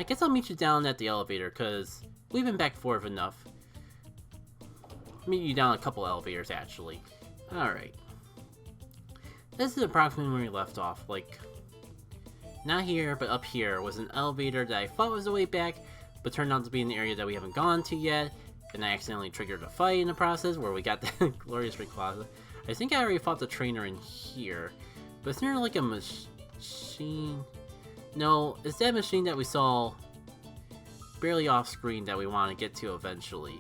I guess I'll meet you down at the elevator, because we've been back and forth enough. Meet you down a couple elevators, actually. Alright. This is approximately where we left off, like... Not here, but up here was an elevator that I thought was the way back, but turned out to be in the area that we haven't gone to yet, and I accidentally triggered a fight in the process where we got the glorious Rayquaza. I think I already fought the trainer in here, but isn't there like a machine? No, it's that machine that we saw barely off screen that we want to get to eventually.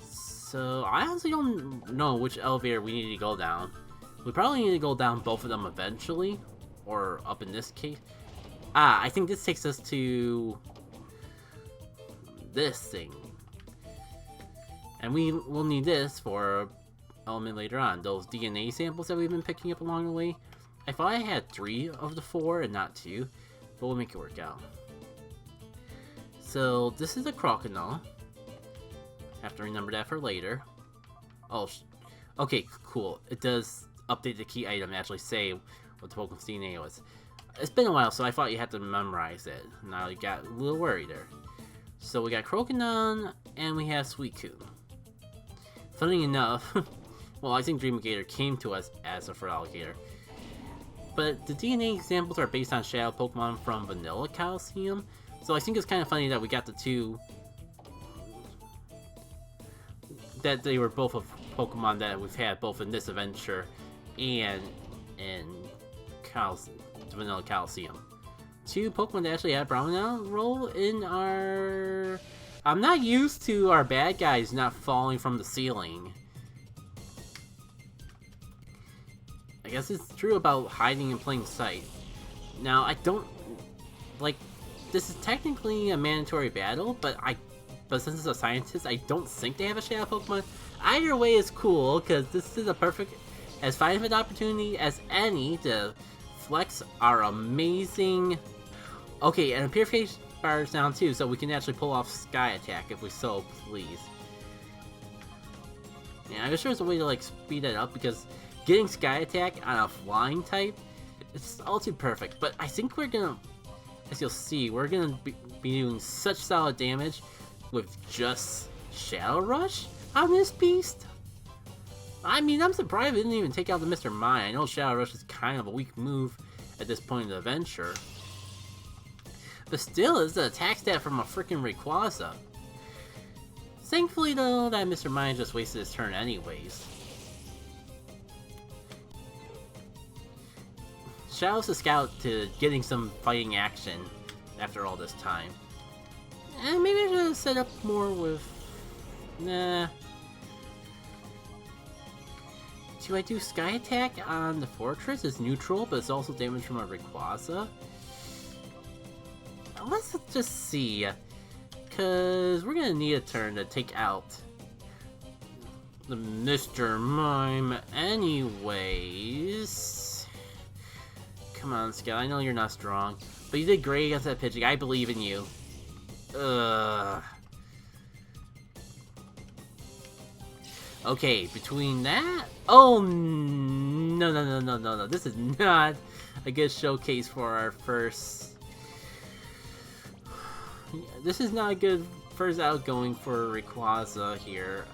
So I honestly don't know which elevator we need to go down. We probably need to go down both of them eventually, or up in this case. Ah, I think this takes us to this thing. And we will need this for element later on. Those DNA samples that we've been picking up along the way. I thought I had 3 of the 4 and not 2, but we'll make it work out. So this is a crocodile. Have to remember that for later. Oh, okay, cool. It does update the key item and actually say what the Pokemon's DNA was. It's been a while, so I thought you had to memorize it. Now you got a little worried there. So we got Croconon, and we have Suicune. Funny enough, well, I think Dreamagator came to us as a Feraligatr. But the DNA examples are based on Shadow Pokemon from Vanilla Colosseum, so I think it's kind of funny that we got the 2... that they were both of Pokemon that we've had both in this adventure and in Vanilla Colosseum. 2 Pokemon that actually had prominent role in our... I'm not used to our bad guys not falling from the ceiling. I guess it's true about hiding in plain sight. Now, I don't... like, this is technically a mandatory battle, but since it's a scientist, I don't think they have a Shadow Pokemon. Either way is cool, because this is a perfect... as fine of an opportunity as any to flex our amazing... Okay, and Purification Bar is down too, so we can actually pull off Sky Attack if we so please. Yeah, I'm sure there's a way to like speed that up, because getting Sky Attack on a flying type, it's all too perfect. But I think we're gonna, as you'll see, we're gonna be doing such solid damage with just Shadow Rush on this beast. I mean, I'm surprised we didn't even take out the Mr. Mime. I know Shadow Rush is kind of a weak move at this point in the adventure. But still, it's the attack stat from a freaking Rayquaza. Thankfully, though, that Mr. Mime just wasted his turn anyways. Shouts to Scout to getting some fighting action after all this time. And maybe I should have set up more with... Nah. Do I do Sky Attack on the Fortress? It's neutral, but it's also damage from a Rayquaza. Let's just see, because we're gonna need a turn to take out the Mr. Mime anyways. Come on, Scout, I know you're not strong, but you did great against that Pidgey. I believe in you. Okay, between that... Oh, no. This is not a good showcase for our first... This is not a good first outgoing for Rayquaza here.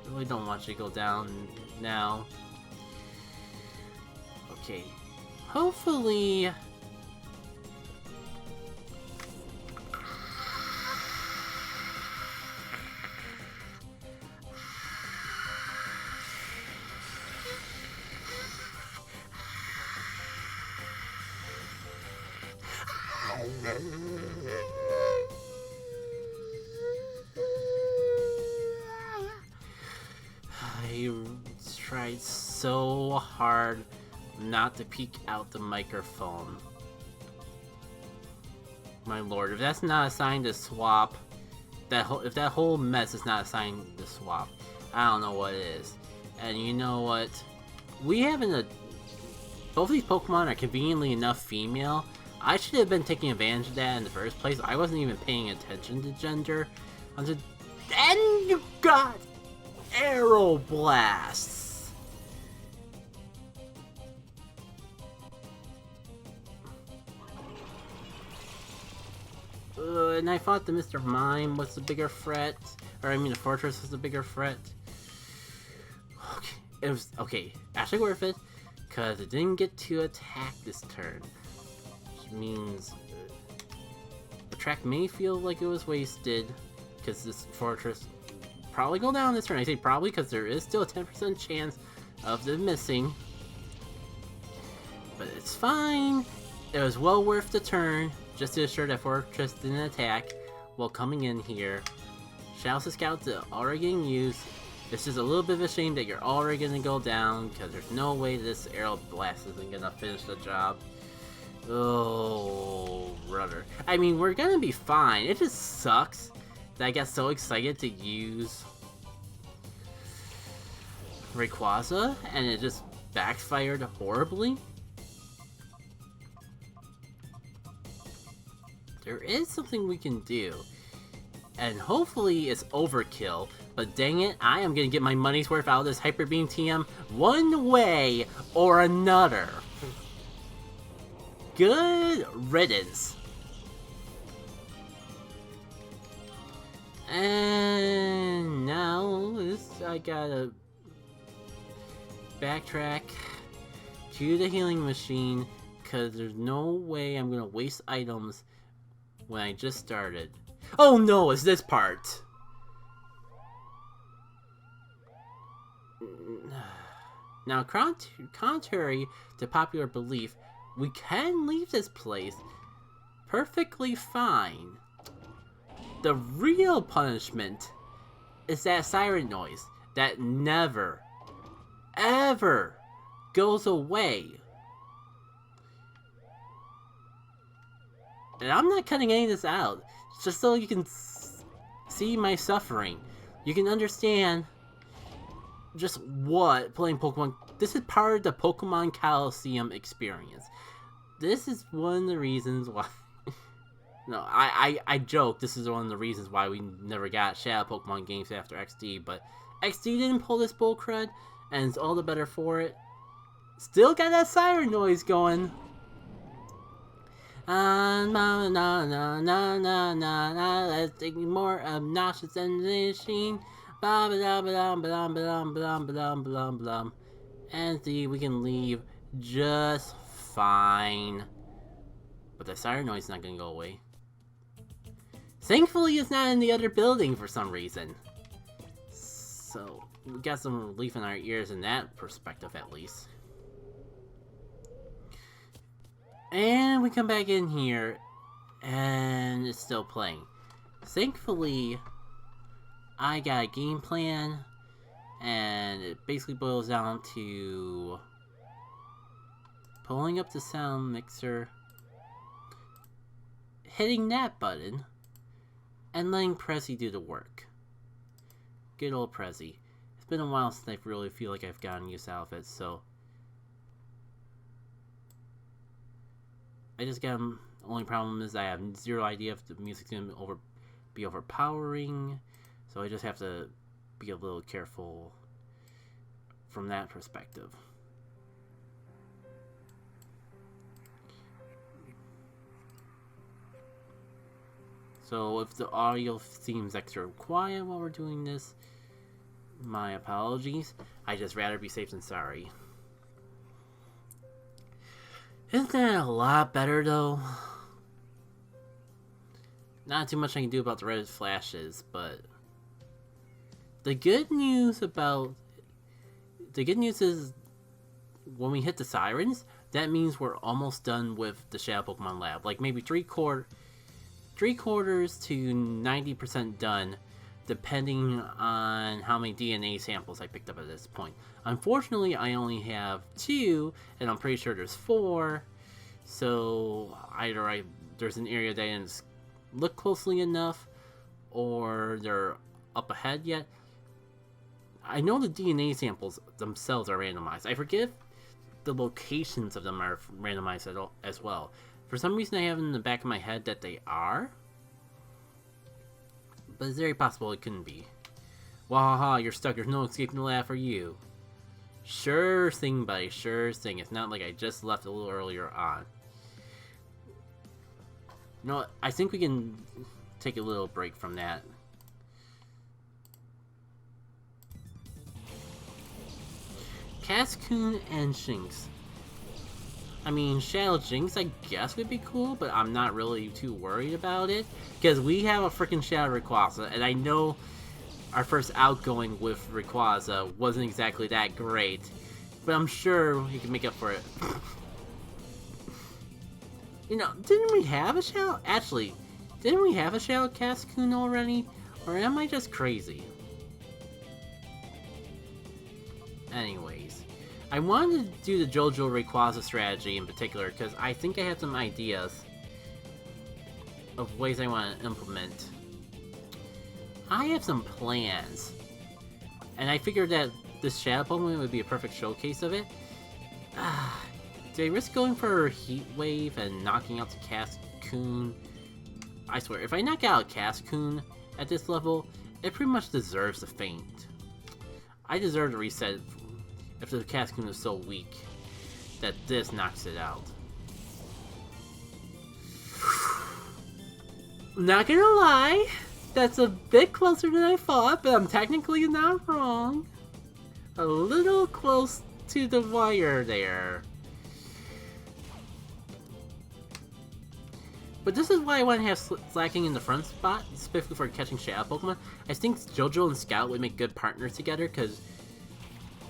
I really don't want you to go down now. Okay. Hopefully... I tried so hard not to peek out the microphone. My lord, if that's not a sign to swap, if that whole mess is not a sign to swap, I don't know what is. And you know what? We haven't both of these Pokemon are conveniently enough female. I should have been taking advantage of that in the first place. I wasn't even paying attention to gender. And you got Arrow Blasts. and I thought the Mr. Mime was the bigger threat, or I mean the Fortress was the bigger threat. Okay, it was okay, actually worth it, because it didn't get to attack this turn, which means the track may feel like it was wasted, because this Fortress probably go down this turn. I say probably because there is still a 10% chance of them missing, but it's fine. It was well worth the turn just to ensure that Fortress didn't attack while coming in here. Shouts to Scouts that already getting used. It's just a little bit of a shame that you're already gonna go down because there's no way this Arrow Blast isn't gonna finish the job. Oh, brother. I mean, we're gonna be fine. It just sucks that I got so excited to use Rayquaza and it just backfired horribly. There is something we can do, and hopefully it's overkill, but dang it, I am gonna get my money's worth out of this Hyper Beam TM one way or another. Good riddance. And now I gotta backtrack to the healing machine because there's no way I'm gonna waste items when I just started. Oh no, it's this part. Now, contrary to popular belief, we can leave this place perfectly fine. The real punishment is that siren noise that never, ever goes away. And I'm not cutting any of this out, just so you can see my suffering. You can understand just what playing Pokemon... This is part of the Pokemon Colosseum experience. This is one of the reasons why... No, I joke, this is one of the reasons why we never got Shadow Pokemon games after XD, but XD didn't pull this bullcrud, and it's all the better for it. Still got that siren noise going. Let's take more obnoxious than the machine. And see, we can leave just fine. But the siren noise is not gonna go away. Thankfully, it's not in the other building for some reason. So, we got some relief in our ears in that perspective, at least. And we come back in here, and it's still playing. Thankfully, I got a game plan, and it basically boils down to pulling up the sound mixer, hitting that button, and letting Prezi do the work. Good old Prezi. It's been a while since I really feel like I've gotten use out of it, so I just got the only problem is I have zero idea if the music's gonna be overpowering, so I just have to be a little careful from that perspective. So if the audio seems extra quiet while we're doing this, my apologies. I just rather be safe than sorry. Isn't that a lot better though? Not too much I can do about the red flashes, but the good news is when we hit the sirens, that means we're almost done with the Shadow Pokemon Lab. Like maybe three quarters to 90% done, depending on how many DNA samples I picked up at this point. Unfortunately, I only have 2, and I'm pretty sure there's 4. So either there's an area that I didn't look closely enough, or they're up ahead yet. I know the DNA samples themselves are randomized. I forget if the locations of them are randomized as well. For some reason, I have in the back of my head that they are, but it's very possible it couldn't be. Wahaha, you're stuck. There's no escaping the lab for you. Sure thing, buddy. Sure thing. It's not like I just left a little earlier on. You know what? I think we can take a little break from that. Cascoon and Shinx. I mean, Shadow Jinx, I guess, would be cool, but I'm not really too worried about it. Because we have a freaking Shadow Rayquaza, and I know our first outgoing with Rayquaza wasn't exactly that great. But I'm sure he can make up for it. You know, didn't we have a Shadow? Actually, didn't we have a Shadow Cascoon already? Or am I just crazy? Anyways, I wanted to do the JoJo Rayquaza strategy in particular because I think I have some ideas of ways I want to implement. I have some plans, and I figured that this Shadow Pokemon would be a perfect showcase of it. Do I risk going for Heat Wave and knocking out the Cascoon? I swear, if I knock out a Cascoon at this level, it pretty much deserves to faint. I deserve to reset if the Cascoon is so weak that this knocks it out. Not gonna lie, that's a bit closer than I thought, but I'm technically not wrong. A little close to the wire there. But this is why I want to have Slacking in the front spot, specifically for catching Shadow Pokemon. I think JoJo and Scout would make good partners together, because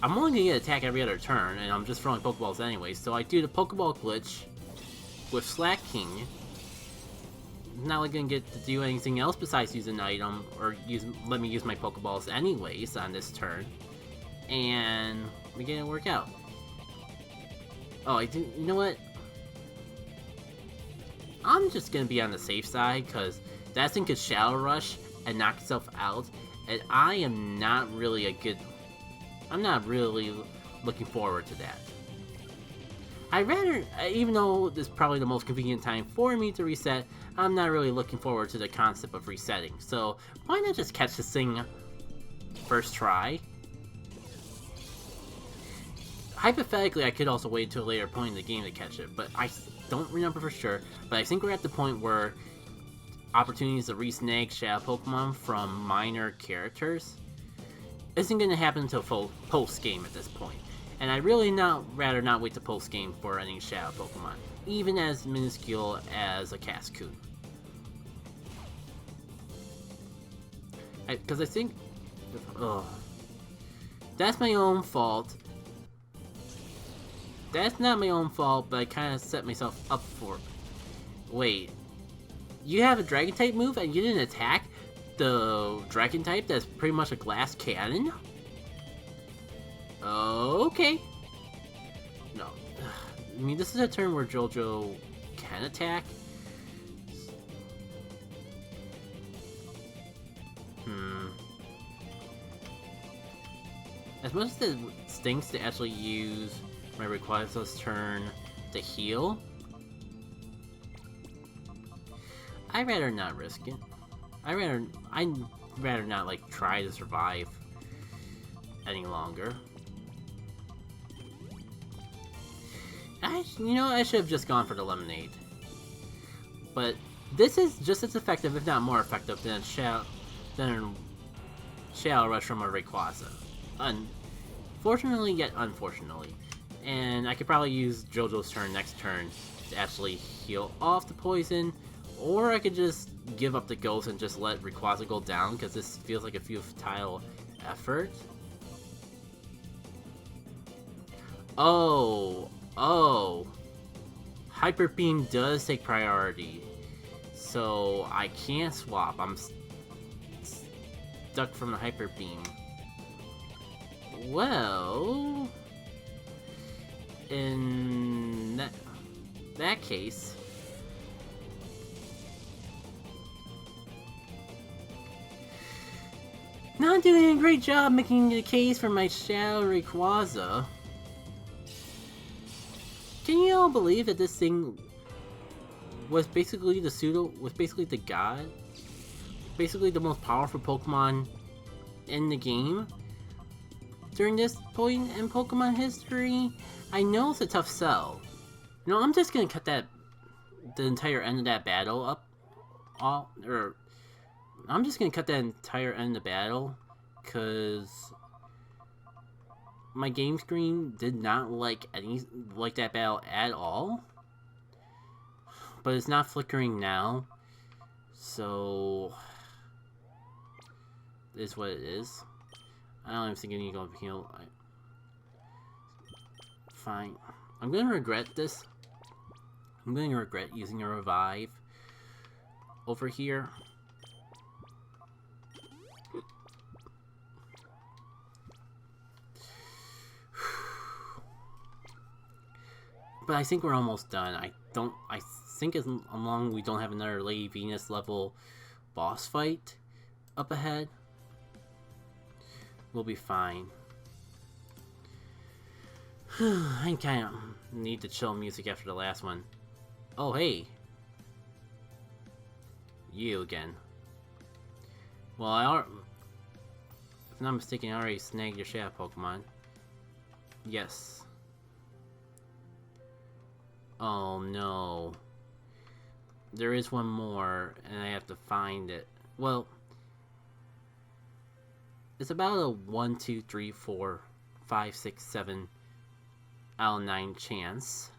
I'm only going to get attack every other turn, and I'm just throwing Pokeballs anyway, so I do the Pokeball glitch with Slacking. Not like going to get to do anything else besides use an item, or let me use my Pokeballs anyways on this turn. And we get it work out. Oh, I didn't. You know what? I'm just gonna be on the safe side because that thing could Shadow Rush and knock itself out, and I am not really I'm not really looking forward to that. I'd rather, even though this is probably the most convenient time for me to reset, I'm not really looking forward to the concept of resetting. So why not just catch this thing first try? Hypothetically, I could also wait until a later point in the game to catch it, but I don't remember for sure. But I think we're at the point where opportunities to re-snag Shadow Pokemon from minor characters isn't going to happen until post-game at this point. And I'd really rather not wait to post-game for any Shadow Pokemon, even as minuscule as a Cascoon. Because I think... that's my own fault. That's not my own fault, but I kind of set myself up for it. Wait. You have a Dragon-type move and you didn't attack the Dragon-type that's pretty much a glass cannon? Okay. No. I mean, this is a turn where JoJo can attack. As much as it stinks to actually use my Rayquaza's turn to heal, I'd rather not risk it. I'd rather not, like, try to survive any longer. You know, I should have just gone for the Lemonade. But this is just as effective, if not more effective, than Shadow Rush from a Rayquaza. Fortunately, yet unfortunately. And I could probably use JoJo's turn next turn to actually heal off the poison, or I could just give up the ghost and just let Rayquaza go down, because this feels like a futile effort. Oh. Hyper Beam does take priority, so I can't swap. I'm stuck from the Hyper Beam. Well, in that case, not doing a great job making the case for my Shadow Rayquaza. Can you all believe that this thing was basically the god? Basically the most powerful Pokemon in the game? During this point in Pokemon history? I know it's a tough sell. You know, I'm just gonna cut the entire end of that battle up, or I'm just gonna cut that entire end of battle, because my game screen did not like that battle at all. But it's not flickering now, so it is what it is. I don't even think I need to go heal. Fine. I'm gonna regret this. I'm gonna regret using a revive over here. But I think we're almost done. I think as long as we don't have another Lady Venus level boss fight up ahead, we'll be fine. I kind of need to chill music after the last one. Oh, hey. You again. Well, if I'm not mistaken, I already snagged your shadow Pokemon. Yes. Oh no. There is one more, and I have to find it. Well, it's about a 1, 2, 3, 4, 5, 6, 7 out of 9 chance.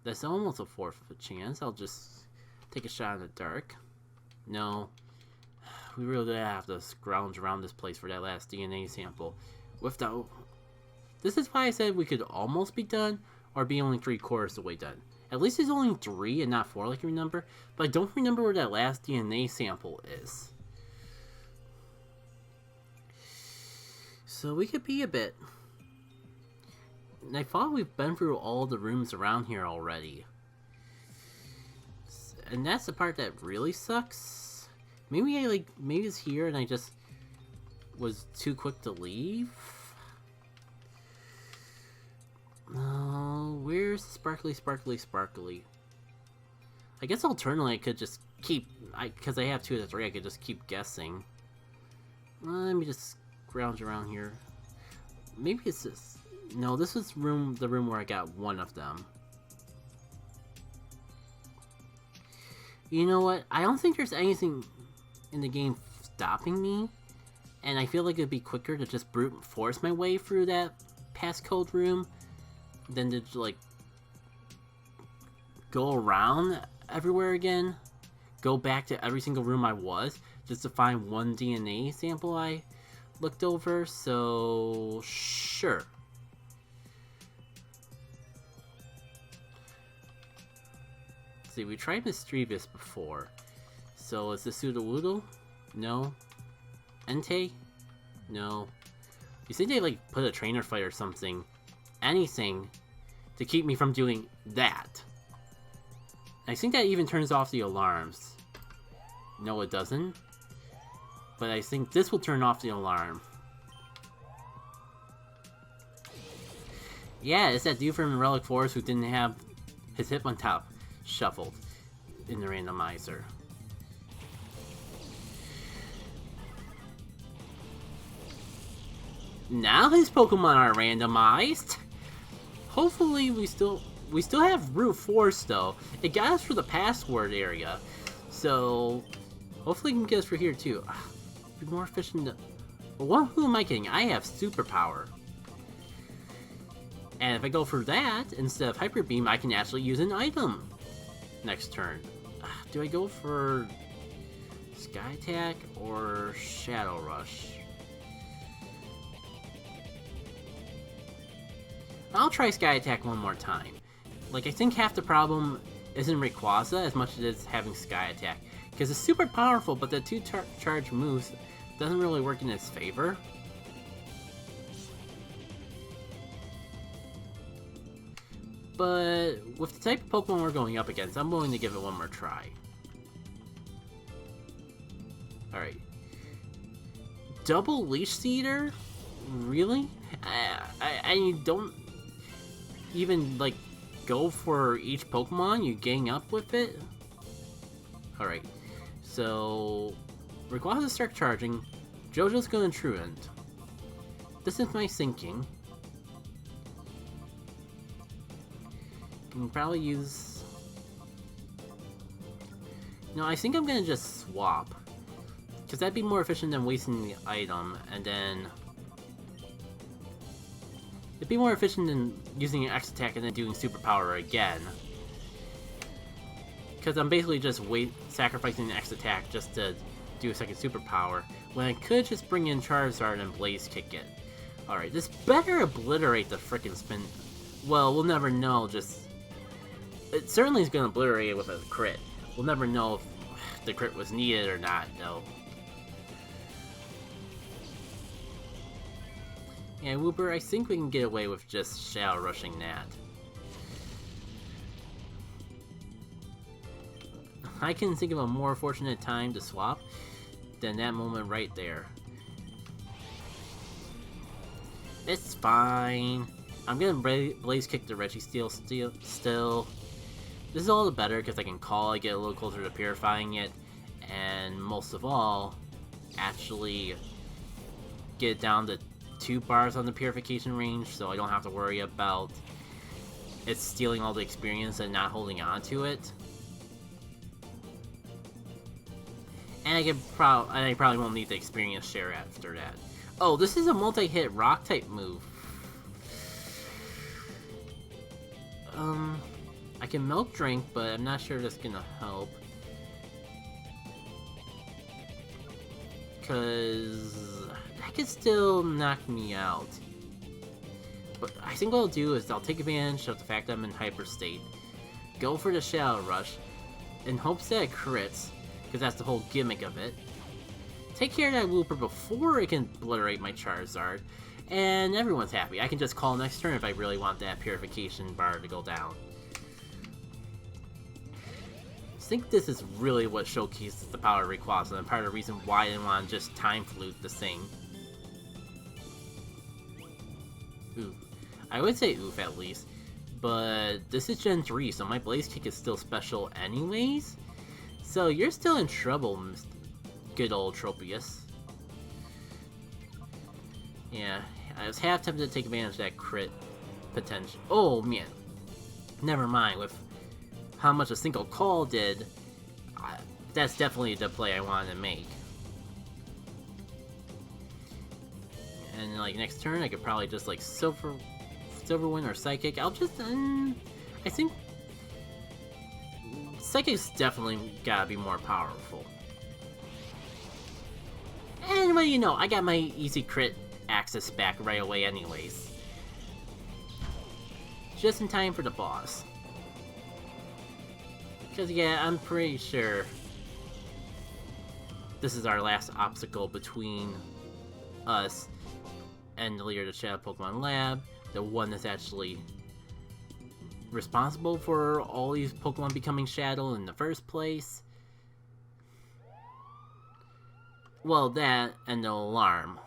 That's almost a fourth of a chance. I'll just take a shot in the dark. No. We really have to scrounge around this place for that last DNA sample. Without... This is why I said we could almost be done, or be only 3/4 of the way done. At least it's only 3 and not 4 like I remember, but I don't remember where that last DNA sample is. So we could be a bit. And I thought we've been through all the rooms around here already. And that's the part that really sucks. Maybe maybe it's here and I just was too quick to leave. Oh, where's Sparkly, Sparkly, Sparkly? I guess alternately I could just keep... Because I have 2 of the 3, I could just keep guessing. Let me just scrounge around here. Maybe it's this... No, this is the room where I got one of them. You know what? I don't think there's anything in the game stopping me. And I feel like it'd be quicker to just brute force my way through that passcode room than to, like, go around everywhere again. Go back to every single room I was just to find one DNA sample I looked over. So, sure. Let's see, we tried Mischievous before. So, is this Sudowoodo? No. Entei? No. You think they, like, put a trainer fight or something? Anything to keep me from doing that. I think that even turns off the alarms. No, it doesn't. But I think this will turn off the alarm. Yeah, it's that dude from Relic Forest who didn't have his Hitmontop shuffled in the randomizer. Now his Pokemon are randomized. Hopefully we still have brute force though. It got us for the password area, so hopefully it can get us for here too. Be more efficient. Well, who am I kidding? I have superpower, and if I go for that instead of Hyper Beam, I can actually use an item next turn. Do I go for Sky Attack or Shadow Rush? I'll try Sky Attack one more time. Like, I think half the problem isn't Rayquaza as much as it is having Sky Attack. Because it's super powerful, but the 2 charge moves doesn't really work in its favor. But with the type of Pokemon we're going up against, I'm willing to give it one more try. Alright. Double Leech Seeder? Really? I don't even, like, go for each Pokemon, you gang up with it? Alright, so Rayquaza start charging, JoJo's going Truant. This is my thinking. Can probably use... No, I think I'm gonna just swap. Because that'd be more efficient than wasting the item, and then... It'd be more efficient than using an X attack and then doing superpower again. Because I'm basically just sacrificing an X attack just to do a second superpower, when I could just bring in Charizard and Blaze Kick it. Alright, this better obliterate the frickin' spin. Well, we'll never know, just... It certainly is going to obliterate it with a crit. We'll never know if the crit was needed or not, though. Yeah, Wooper, I think we can get away with just Shadow Rushing that. I can think of a more fortunate time to swap than that moment right there. It's fine. I'm gonna Blaze Kick the Registeel still. This is all the better because I can call it, get a little closer to purifying it, and most of all, actually get it down to 2 bars on the purification range, so I don't have to worry about it stealing all the experience and not holding on to it. And I probably won't need the experience share after that. Oh, this is a multi-hit rock type move. I can Milk Drink, but I'm not sure that's gonna help. Cause that could still knock me out. But I think what I'll do is I'll take advantage of the fact that I'm in Hyper State, go for the Shadow Rush, in hopes that it crits, because that's the whole gimmick of it. Take care of that Wooper before it can obliterate my Charizard, and everyone's happy. I can just call next turn if I really want that purification bar to go down. I think this is really what showcases the power of Rayquaza, and part of the reason why I didn't want to just Time Flute this thing. Oof. I would say oof at least, but this is Gen 3, so my Blaze Kick is still special anyways. So you're still in trouble, good old Tropius. Yeah, I was half tempted to take advantage of that crit potential. Oh man, never mind. With how much a single call did, that's definitely the play I wanted to make. And like next turn, I could probably just like Silver Wind or Psychic. I'll just, I think Psychic's definitely gotta be more powerful. And well, you know, I got my easy crit access back right away anyways. Just in time for the boss. Because yeah, I'm pretty sure this is our last obstacle between us and the leader of the Shadow Pokemon Lab, the one that's actually responsible for all these Pokemon becoming Shadow in the first place. Well, that and the alarm.